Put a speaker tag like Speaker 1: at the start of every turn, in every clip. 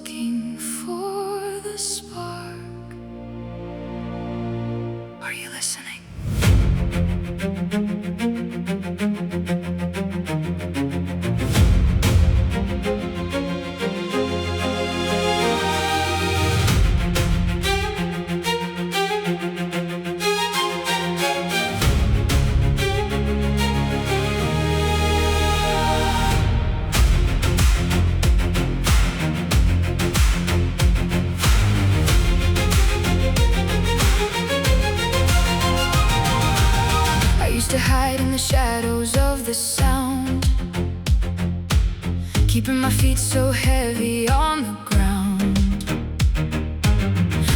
Speaker 1: looking for the spark. Are you listening? To hide in the shadows of the sound, keeping my feet so heavy on the ground.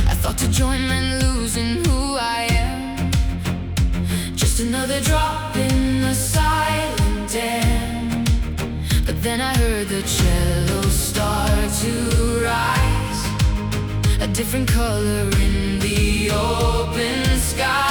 Speaker 1: I thought to join men losing who I am, just another drop in the silent dam. But then I heard the cello start to rise, a different color in the open skies.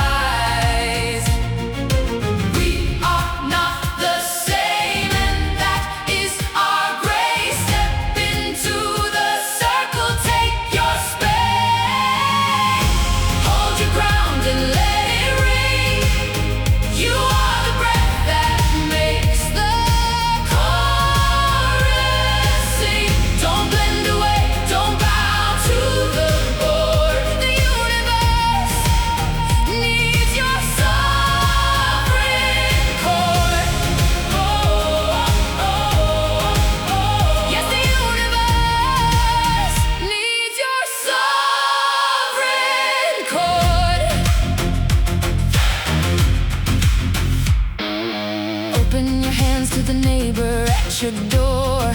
Speaker 1: Open your hands to the neighbor at your door.